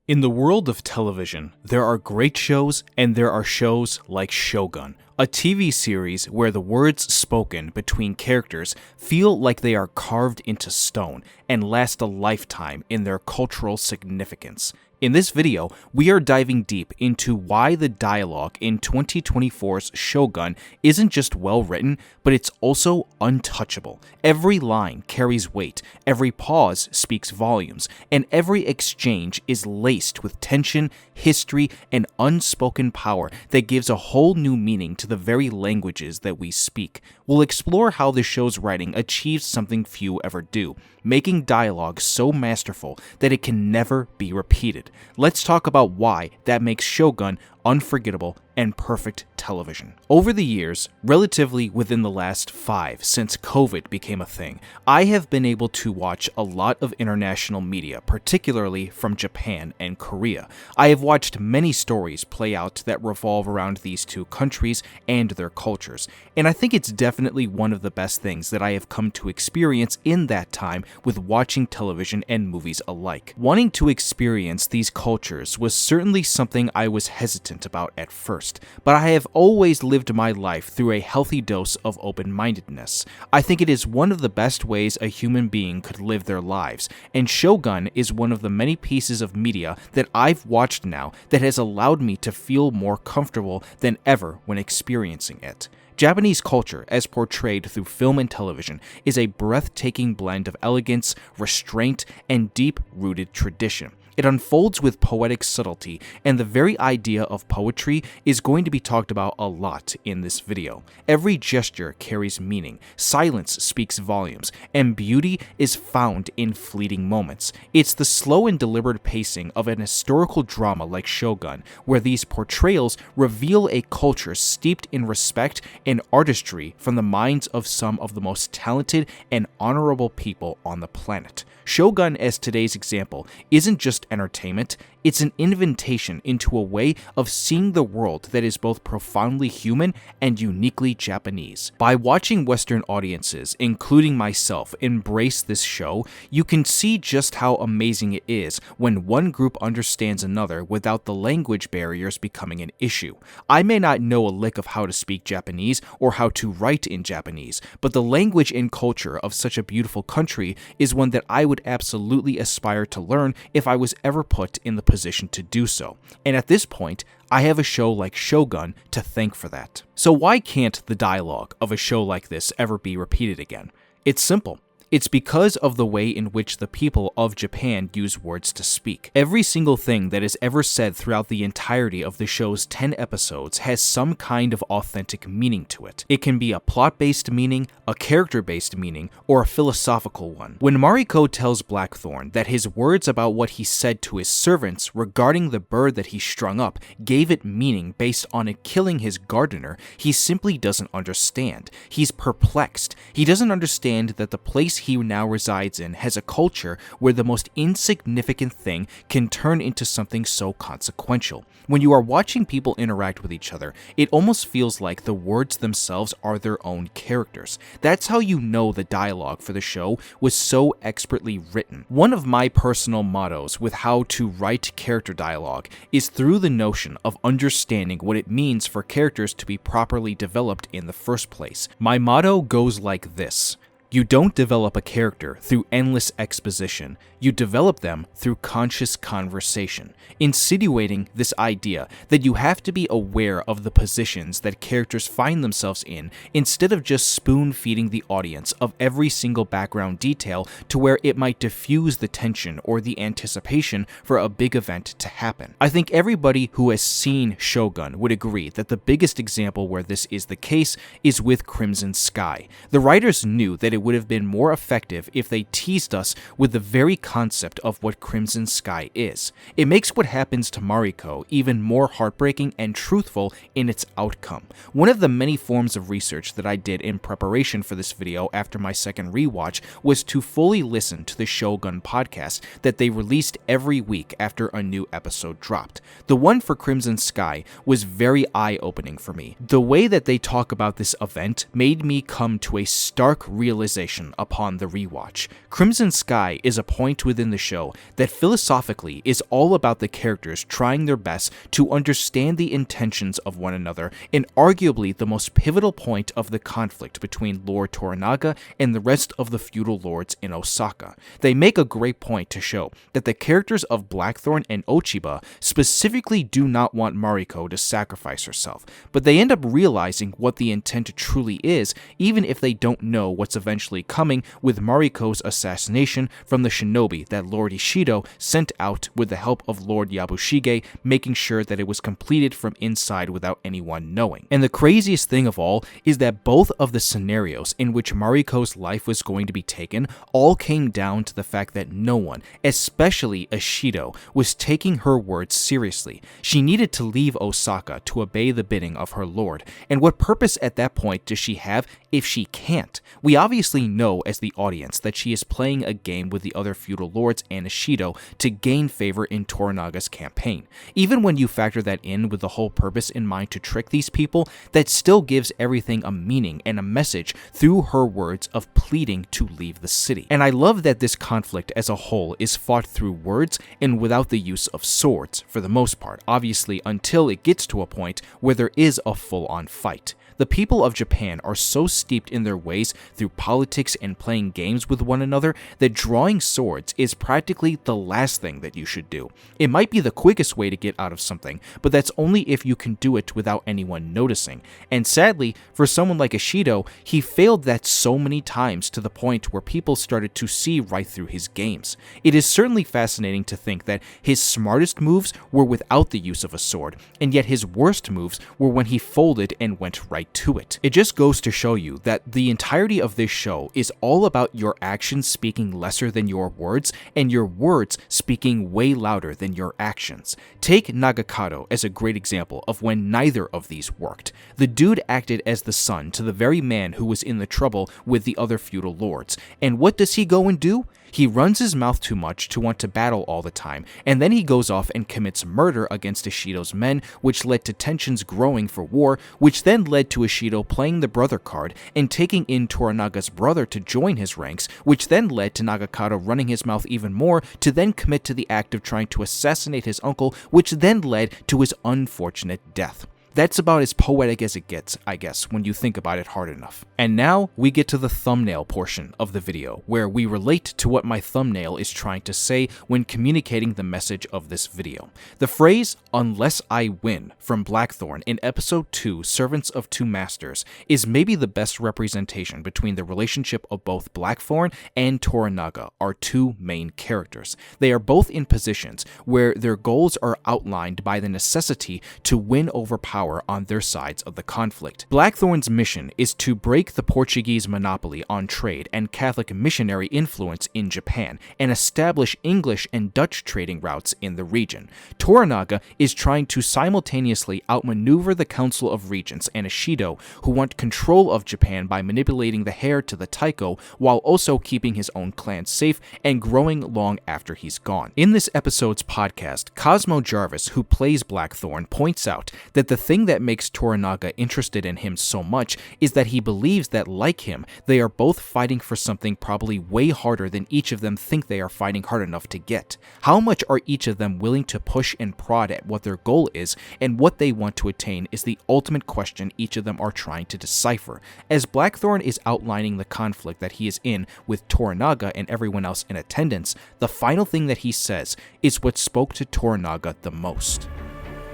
In the world of television, there are great shows and there are shows like Shōgun, a TV series where the words spoken between characters feel like they are carved into stone and last a lifetime in their cultural significance. In this video, we are diving deep into why the dialogue in 2024's Shōgun isn't just well written, but it's also untouchable. Every line carries weight, every pause speaks volumes, and every exchange is laced with tension, history, and unspoken power that gives a whole new meaning to the very languages that we speak. We'll explore how the show's writing achieves something few ever do, making dialogue so masterful that it can never be repeated. Let's talk about why that makes Shōgun unforgettable and perfect television. Over the years, relatively within the last 5 since COVID became a thing, I have been able to watch a lot of international media, particularly from Japan and Korea. I have watched many stories play out that revolve around these two countries and their cultures, and I think it's definitely one of the best things that I have come to experience in that time with watching television and movies alike. Wanting to experience these cultures was certainly something I was hesitant about at first, but I have always lived my life through a healthy dose of open-mindedness. I think it is one of the best ways a human being could live their lives, and Shōgun is one of the many pieces of media that I've watched now that has allowed me to feel more comfortable than ever when experiencing it. Japanese culture, as portrayed through film and television, is a breathtaking blend of elegance, restraint, and deep-rooted tradition. It unfolds with poetic subtlety, and the very idea of poetry is going to be talked about a lot in this video. Every gesture carries meaning, silence speaks volumes, and beauty is found in fleeting moments. It's the slow and deliberate pacing of an historical drama like Shōgun, where these portrayals reveal a culture steeped in respect and artistry from the minds of some of the most talented and honorable people on the planet. Shōgun, as today's example, isn't just entertainment, it's an invitation into a way of seeing the world that is both profoundly human and uniquely Japanese. By watching Western audiences, including myself, embrace this show, you can see just how amazing it is when one group understands another without the language barriers becoming an issue. I may not know a lick of how to speak Japanese or how to write in Japanese, but the language and culture of such a beautiful country is one that I would absolutely aspire to learn if I was ever put in the position to do so. And at this point, I have a show like Shōgun to thank for that. So why can't the dialogue of a show like this ever be repeated again? It's simple. It's because of the way in which the people of Japan use words to speak. Every single thing that is ever said throughout the entirety of the show's 10 episodes has some kind of authentic meaning to it. It can be a plot-based meaning, a character-based meaning, or a philosophical one. When Mariko tells Blackthorn that his words about what he said to his servants regarding the bird that he strung up gave it meaning based on it killing his gardener, he simply doesn't understand. He's perplexed. He doesn't understand that the place he now resides in has a culture where the most insignificant thing can turn into something so consequential. When you are watching people interact with each other, it almost feels like the words themselves are their own characters. That's how you know the dialogue for the show was so expertly written. One of my personal mottos with how to write character dialogue is through the notion of understanding what it means for characters to be properly developed in the first place. My motto goes like this: you don't develop a character through endless exposition, you develop them through conscious conversation, insinuating this idea that you have to be aware of the positions that characters find themselves in instead of just spoon-feeding the audience of every single background detail to where it might diffuse the tension or the anticipation for a big event to happen. I think everybody who has seen Shōgun would agree that the biggest example where this is the case is with Crimson Sky. The writers knew that it would have been more effective if they teased us with the very concept of what Crimson Sky is. It makes what happens to Mariko even more heartbreaking and truthful in its outcome. One of the many forms of research that I did in preparation for this video after my second rewatch was to fully listen to the Shōgun podcast that they released every week after a new episode dropped. The one for Crimson Sky was very eye-opening for me. The way that they talk about this event made me come to a stark realization realization upon the rewatch. Crimson Sky is a point within the show that philosophically is all about the characters trying their best to understand the intentions of one another in arguably the most pivotal point of the conflict between Lord Toranaga and the rest of the feudal lords in Osaka. They make a great point to show that the characters of Blackthorn and Ochiba specifically do not want Mariko to sacrifice herself, but they end up realizing what the intent truly is, even if they don't know what's eventually coming with Mariko's assassination from the shinobi that Lord Ishido sent out with the help of Lord Yabushige, making sure that it was completed from inside without anyone knowing. And the craziest thing of all is that both of the scenarios in which Mariko's life was going to be taken all came down to the fact that no one, especially Ishido, was taking her words seriously. She needed to leave Osaka to obey the bidding of her lord, and what purpose at that point does she have if she can't? We obviously know as the audience that she is playing a game with the other feudal lords and Ishido to gain favor in Toranaga's campaign. Even when you factor that in with the whole purpose in mind to trick these people, that still gives everything a meaning and a message through her words of pleading to leave the city. And I love that this conflict as a whole is fought through words and without the use of swords, for the most part, obviously until it gets to a point where there is a full-on fight. The people of Japan are so steeped in their ways through politics and playing games with one another that drawing swords is practically the last thing that you should do. It might be the quickest way to get out of something, but that's only if you can do it without anyone noticing. And sadly, for someone like Ishido, he failed that so many times to the point where people started to see right through his games. It is certainly fascinating to think that his smartest moves were without the use of a sword, and yet his worst moves were when he folded and went right to it. It just goes to show you that the entirety of this show is all about your actions speaking lesser than your words, and your words speaking way louder than your actions. Take Nagakado as a great example of when neither of these worked. The dude acted as the son to the very man who was in the trouble with the other feudal lords, and what does he go and do? He runs his mouth too much to want to battle all the time, and then he goes off and commits murder against Ishido's men, which led to tensions growing for war, which then led to Ishido playing the brother card and taking in Toranaga's brother to join his ranks, which then led to Nagakado running his mouth even more to then commit to the act of trying to assassinate his uncle, which then led to his unfortunate death. That's about as poetic as it gets, I guess, when you think about it hard enough. And now we get to the thumbnail portion of the video, where we relate to what my thumbnail is trying to say when communicating the message of this video. The phrase, "unless I win," from Blackthorn in episode 2, Servants of Two Masters, is maybe the best representation between the relationship of both Blackthorn and Toranaga, our two main characters. They are both in positions where their goals are outlined by the necessity to win over power on their sides of the conflict. Blackthorn's mission is to break the Portuguese monopoly on trade and Catholic missionary influence in Japan and establish English and Dutch trading routes in the region. Toranaga is trying to simultaneously outmaneuver the Council of Regents and Ishido, who want control of Japan by manipulating the heir to the Taiko while also keeping his own clan safe and growing long after he's gone. In this episode's podcast, Cosmo Jarvis, who plays Blackthorn, points out that the thing that makes Toranaga interested in him so much is that he believes that, like him, they are both fighting for something probably way harder than each of them think they are fighting hard enough to get. How much are each of them willing to push and prod at what their goal is and what they want to attain is the ultimate question each of them are trying to decipher. As Blackthorn is outlining the conflict that he is in with Toranaga and everyone else in attendance, the final thing that he says is what spoke to Toranaga the most.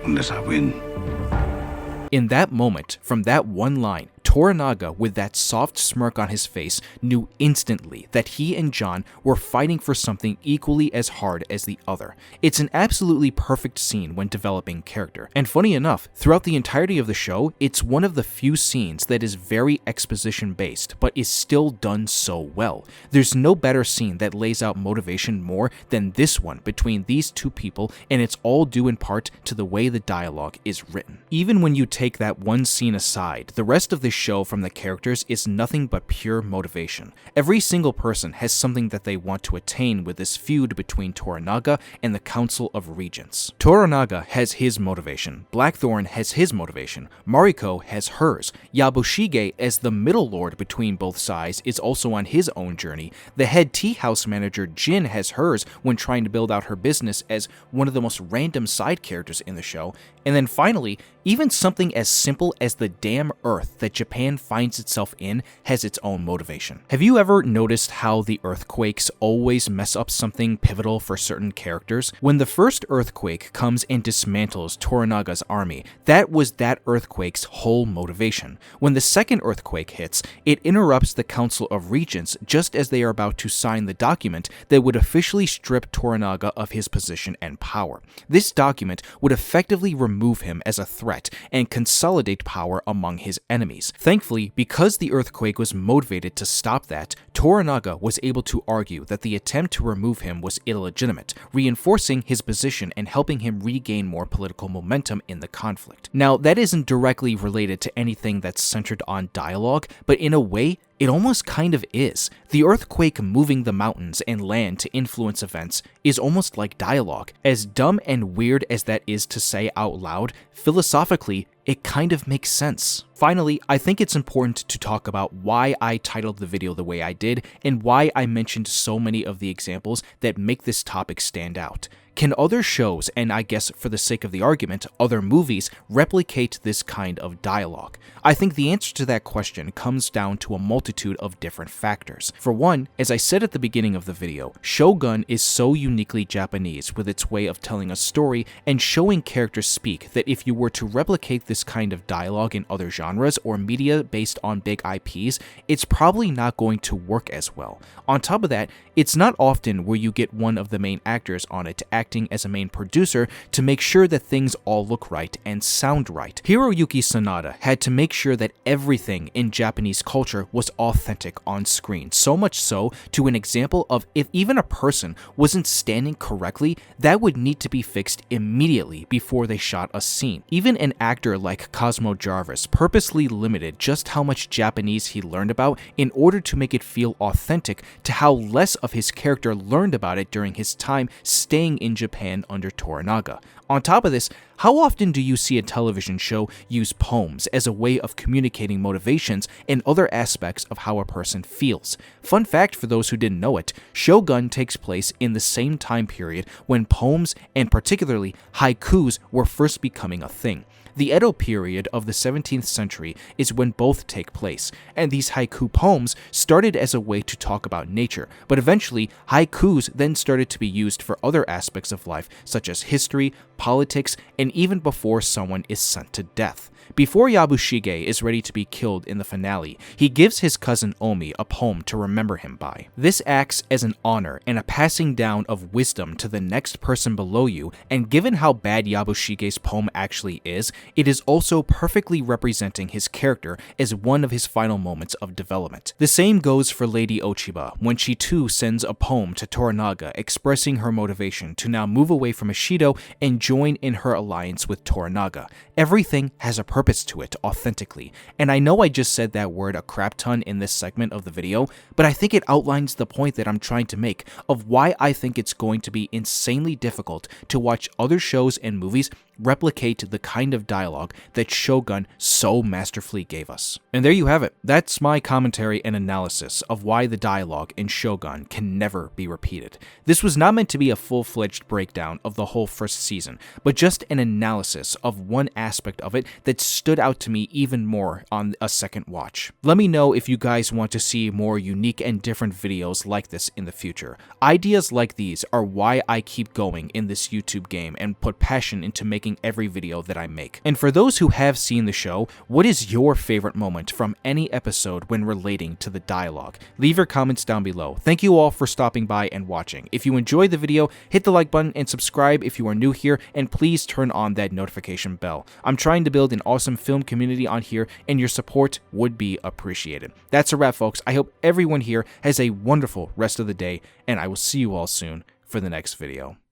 "Unless I win." In that moment, from that one line, Toranaga, with that soft smirk on his face, knew instantly that he and John were fighting for something equally as hard as the other. It's an absolutely perfect scene when developing character. And funny enough, throughout the entirety of the show, it's one of the few scenes that is very exposition-based, but is still done so well. There's no better scene that lays out motivation more than this one between these two people, and it's all due in part to the way the dialogue is written. Even when you take that one scene aside, the rest of the this show from the characters is nothing but pure motivation. Every single person has something that they want to attain with this feud between Toranaga and the Council of Regents. Toranaga has his motivation, Blackthorn has his motivation, Mariko has hers, Yabushige as the middle lord between both sides is also on his own journey, the head tea house manager Jin has hers when trying to build out her business as one of the most random side characters in the show, and then finally, even something as simple as the damn Earth that Japan finds itself in has its own motivation. Have you ever noticed how the earthquakes always mess up something pivotal for certain characters? When the first earthquake comes and dismantles Toranaga's army, that was that earthquake's whole motivation. When the second earthquake hits, it interrupts the Council of Regents just as they are about to sign the document that would officially strip Toranaga of his position and power. This document would effectively remove him as a threat and consolidate power among his enemies. Thankfully, because the earthquake was motivated to stop that, Toranaga was able to argue that the attempt to remove him was illegitimate, reinforcing his position and helping him regain more political momentum in the conflict. Now, that isn't directly related to anything that's centered on dialogue, but in a way, it almost kind of is. The earthquake moving the mountains and land to influence events is almost like dialogue. As dumb and weird as that is to say out loud, philosophically, it kind of makes sense. Finally, I think it's important to talk about why I titled the video the way I did and why I mentioned so many of the examples that make this topic stand out. Can other shows, and I guess for the sake of the argument, other movies, replicate this kind of dialogue? I think the answer to that question comes down to a multitude of different factors. For one, as I said at the beginning of the video, Shōgun is so uniquely Japanese with its way of telling a story and showing characters speak that if you were to replicate this kind of dialogue in other genres or media based on big IPs, it's probably not going to work as well. On top of that, it's not often where you get one of the main actors on it acting as a main producer to make sure that things all look right and sound right. Hiroyuki Sanada had to make sure that everything in Japanese culture was authentic on screen, so much so to an example of if even a person wasn't standing correctly, that would need to be fixed immediately before they shot a scene. Even an actor like Cosmo Jarvis purposely limited just how much Japanese he learned about in order to make it feel authentic to how less of his character learned about it during his time staying in Japan under Toranaga. On top of this, how often do you see a television show use poems as a way of communicating motivations and other aspects of how a person feels? Fun fact for those who didn't know it, Shōgun takes place in the same time period when poems, and particularly haikus, were first becoming a thing. The Edo period of the 17th century is when both take place, and these haiku poems started as a way to talk about nature, but eventually haikus then started to be used for other aspects of life such as history, politics, and even before someone is sent to death. Before Yabushige is ready to be killed in the finale, he gives his cousin Omi a poem to remember him by. This acts as an honor and a passing down of wisdom to the next person below you, and given how bad Yabushige's poem actually is, it is also perfectly representing his character as one of his final moments of development. The same goes for Lady Ochiba, when she too sends a poem to Toranaga expressing her motivation to now move away from Ishido and join in her alliance with Toranaga. Everything has a purpose to it authentically, and I know I just said that word a crap ton in this segment of the video, but I think it outlines the point that I'm trying to make of why I think it's going to be insanely difficult to watch other shows and movies replicate the kind of dialogue that Shōgun so masterfully gave us. And there you have it. That's my commentary and analysis of why the dialogue in Shōgun can never be repeated. This was not meant to be a full-fledged breakdown of the whole first season, but just an analysis of one aspect of it that stood out to me even more on a second watch. Let me know if you guys want to see more unique and different videos like this in the future. Ideas like these are why I keep going in this YouTube game and put passion into making every video that I make. And for those who have seen the show, what is your favorite moment from any episode when relating to the dialogue? Leave your comments down below. Thank you all for stopping by and watching. If you enjoyed the video, hit the like button and subscribe if you are new here, and please turn on that notification bell. I'm trying to build an awesome film community on here, and your support would be appreciated. That's a wrap, folks. I hope everyone here has a wonderful rest of the day, and I will see you all soon for the next video.